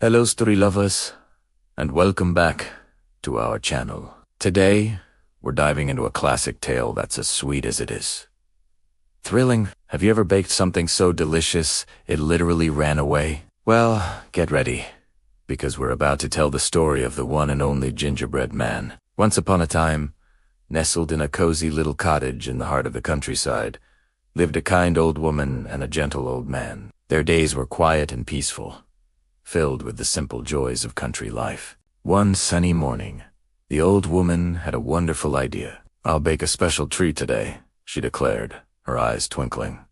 Hello story lovers, and welcome back to our channel. Today, we're diving into a classic tale that's as sweet as it is thrilling. Have you ever baked something so delicious it literally ran away? Well, get ready, because we're about to tell the story of the one and only Gingerbread Man. Once upon a time, nestled in a cozy little cottage in the heart of the countryside, lived a kind old woman and a gentle old man. Their days were quiet and peaceful, filled with the simple joys of country life. One sunny morning, the old woman had a wonderful idea. "I'll bake a special treat today," she declared, her eyes twinkling.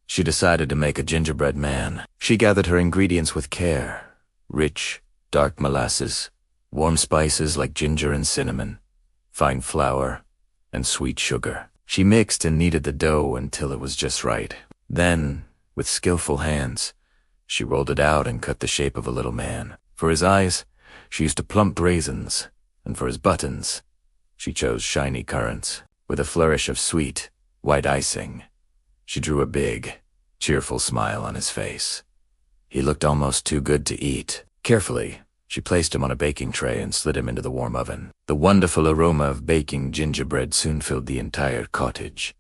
She decided to make a gingerbread man. She gathered her ingredients with care: rich, dark molasses, warm spices like ginger and cinnamon, fine flour, and sweet sugar. She mixed and kneaded the dough until it was just right. Then, with skillful hands, she rolled it out and cut the shape of a little man. For his eyes, she used plump raisins, and for his buttons, she chose shiny currants. With a flourish of sweet, white icing, she drew a big, cheerful smile on his face. He looked almost too good to eat. Carefully, she placed him on a baking tray and slid him into the warm oven. The wonderful aroma of baking gingerbread soon filled the entire cottage,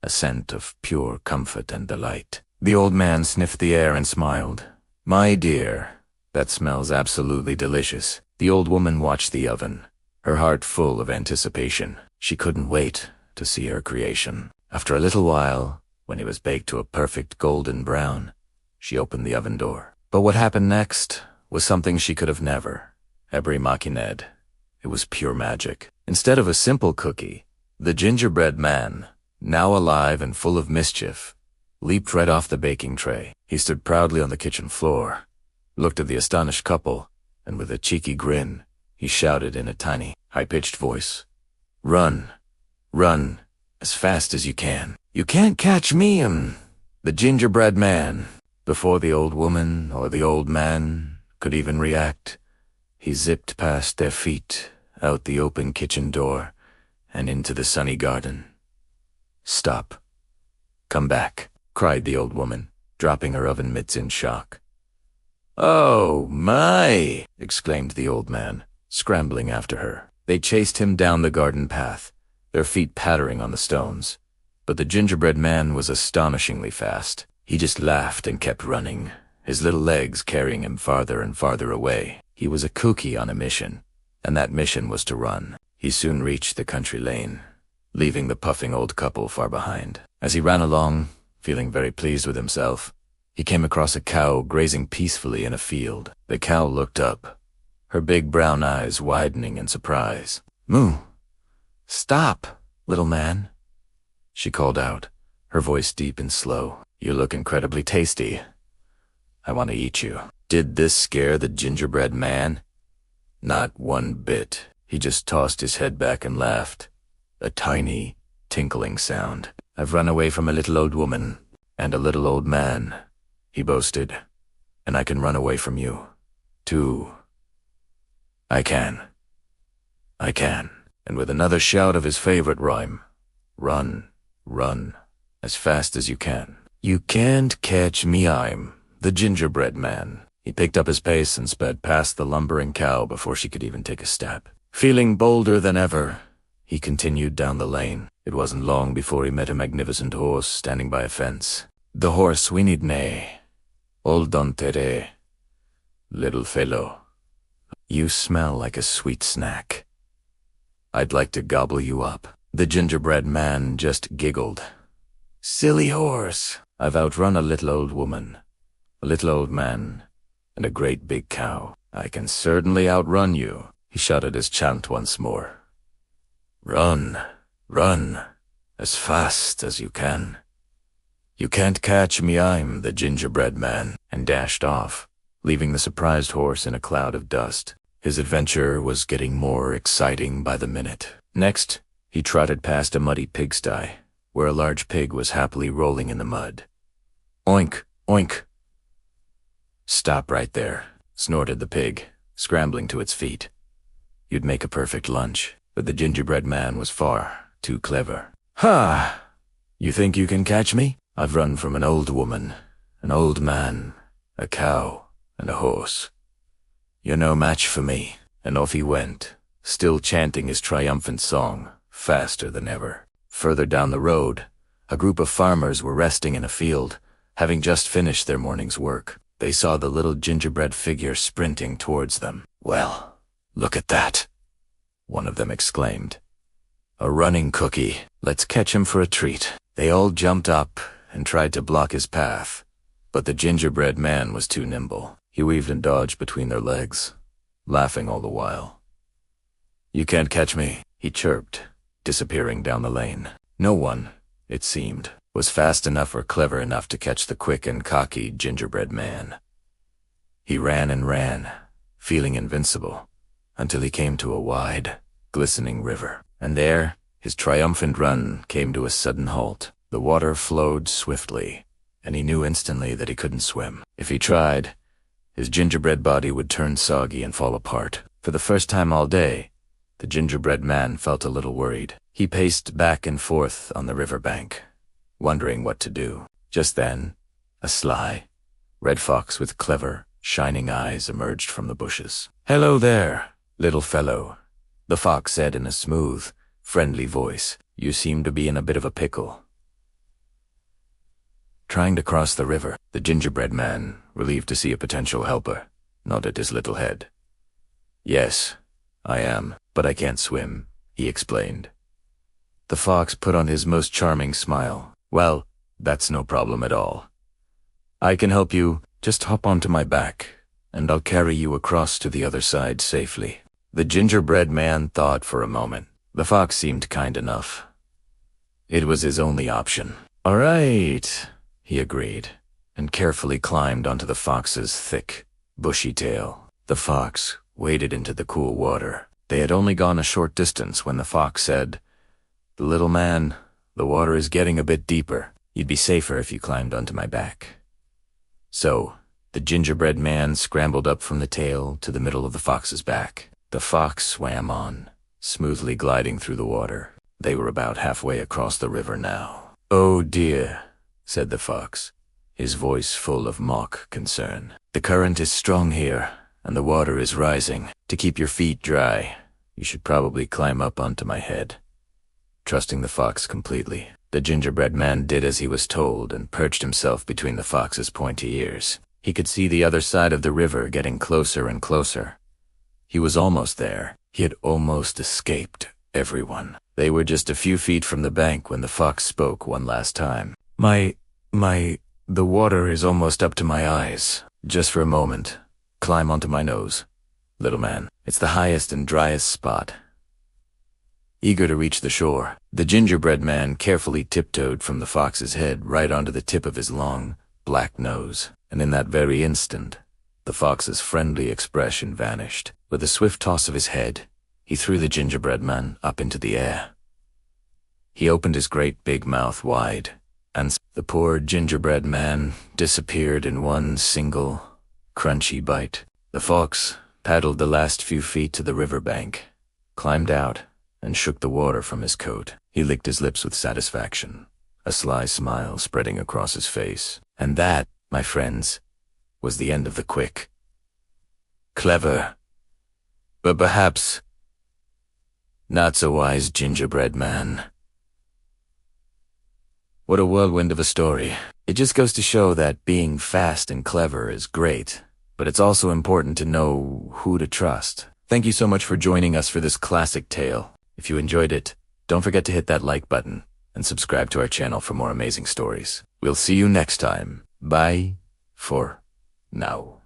a scent of pure comfort and delight. The old man sniffed the air and smiled. "My dear, that smells absolutely delicious." The old woman watched the oven, her heart full of anticipation. She couldn't wait to see her creation. After a little while, when it was baked to a perfect golden brown, she opened the oven door. But what happened next was something she could have never imagined. It was pure magic. Instead of a simple cookie, the gingerbread man, now alive and full of mischief, leaped right off the baking tray. He stood proudly on the kitchen floor, looked at the astonished couple, and with a cheeky grin, he shouted in a tiny, high-pitched voice, "Run, run, as fast as you can. You can't catch me, the gingerbread man." Before the old woman or the old man could even react, he zipped past their feet, out the open kitchen door, and into the sunny garden. "Stop. Come back," cried the old woman, dropping her oven mitts in shock. "Oh, my!" exclaimed the old man, scrambling after her. They chased him down the garden path, their feet pattering on the stones. But the gingerbread man was astonishingly fast. He just laughed and kept running, his little legs carrying him farther and farther away. He was a cookie on a mission, and that mission was to run. He soon reached the country lane, leaving the puffing old couple far behind. As he ran along, feeling very pleased with himself, he came across a cow grazing peacefully in a field. The cow looked up, her big brown eyes widening in surprise. "Moo! Stop, little man," she called out, her voice deep and slow. "You look incredibly tasty. I want to eat you." Did this scare the gingerbread man? Not one bit. He just tossed his head back and laughed, a tiny, tinkling sound. "I've run away from a little old woman and a little old man," he boasted, "and I can run away from you, too. I can. And with another shout of his favorite rhyme, "Run, run, as fast as you can. You can't catch me, I'm the gingerbread man." He picked up his pace and sped past the lumbering cow before she could even take a step. Feeling bolder than ever, he continued down the lane. It wasn't long before he met a magnificent horse standing by a fence. The horse whinnied neigh. "Hold on, Tere, little fellow. You smell like a sweet snack. I'd like to gobble you up." The gingerbread man just giggled. "Silly horse, I've outrun a little old woman, a little old man, and a great big cow. I can certainly outrun you." He shouted his chant once more. "Run, run, as fast as you can. You can't catch me, I'm the gingerbread man," and dashed off, leaving the surprised horse in a cloud of dust. His adventure was getting more exciting by the minute. Next, he trotted past a muddy pigsty, where a large pig was happily rolling in the mud. "Oink, oink." "Stop right there," snorted the pig, scrambling to its feet. "You'd make a perfect lunch." But the gingerbread man was far too clever. "Ha! You think you can catch me? I've run from an old woman, an old man, a cow, and a horse. You're no match for me." And off he went, still chanting his triumphant song, faster than ever. Further down the road, a group of farmers were resting in a field, having just finished their morning's work. They saw the little gingerbread figure sprinting towards them. "Well, look at that," one of them exclaimed. "A running cookie. Let's catch him for a treat." They all jumped up and tried to block his path, but the gingerbread man was too nimble. He weaved and dodged between their legs, laughing all the while. "You can't catch me," he chirped, disappearing down the lane. No one, it seemed, was fast enough or clever enough to catch the quick and cocky gingerbread man. He ran and ran, feeling invincible, until he came to a wide, glistening river. And there, his triumphant run came to a sudden halt. The water flowed swiftly, and he knew instantly that he couldn't swim. If he tried, his gingerbread body would turn soggy and fall apart. For the first time all day, the gingerbread man felt a little worried. He paced back and forth on the riverbank, wondering what to do. Just then, a sly, red fox with clever, shining eyes emerged from the bushes. "Hello there, little fellow," the fox said in a smooth, friendly voice. "You seem to be in a bit of a pickle." Trying to cross the river, the gingerbread man, relieved to see a potential helper, nodded his little head. "Yes, I am, but I can't swim," he explained. The fox put on his most charming smile. "Well, that's no problem at all. I can help you. Just hop onto my back, and I'll carry you across to the other side safely." The gingerbread man thought for a moment. The fox seemed kind enough. It was his only option. "All right," he agreed, and carefully climbed onto the fox's thick, bushy tail. The fox waded into the cool water. They had only gone a short distance when the fox said, "Little man, the water is getting a bit deeper. You'd be safer if you climbed onto my back." So, the gingerbread man scrambled up from the tail to the middle of the fox's back. The fox swam on, smoothly gliding through the water. They were about halfway across the river now. "Oh dear," said the fox, his voice full of mock concern. "The current is strong here, and the water is rising. To keep your feet dry, you should probably climb up onto my head." Trusting the fox completely, the gingerbread man did as he was told and perched himself between the fox's pointy ears. He could see the other side of the river getting closer and closer. He was almost there. He had almost escaped everyone. They were just a few feet from the bank when the fox spoke one last time. The water is almost up to my eyes. Just for a moment. Climb onto my nose, little man. It's the highest and driest spot." Eager to reach the shore, the gingerbread man carefully tiptoed from the fox's head right onto the tip of his long, black nose. And in that very instant, the fox's friendly expression vanished. With a swift toss of his head, he threw the gingerbread man up into the air. He opened his great big mouth wide, and the poor gingerbread man disappeared in one single, crunchy bite. The fox paddled the last few feet to the riverbank, climbed out, and shook the water from his coat. He licked his lips with satisfaction, a sly smile spreading across his face. And that, my friends, was the end of the quick, clever, but perhaps not so wise gingerbread man. What a whirlwind of a story. It just goes to show that being fast and clever is great, but it's also important to know who to trust. Thank you so much for joining us for this classic tale. If you enjoyed it, don't forget to hit that like button and subscribe to our channel for more amazing stories. We'll see you next time. Bye for now.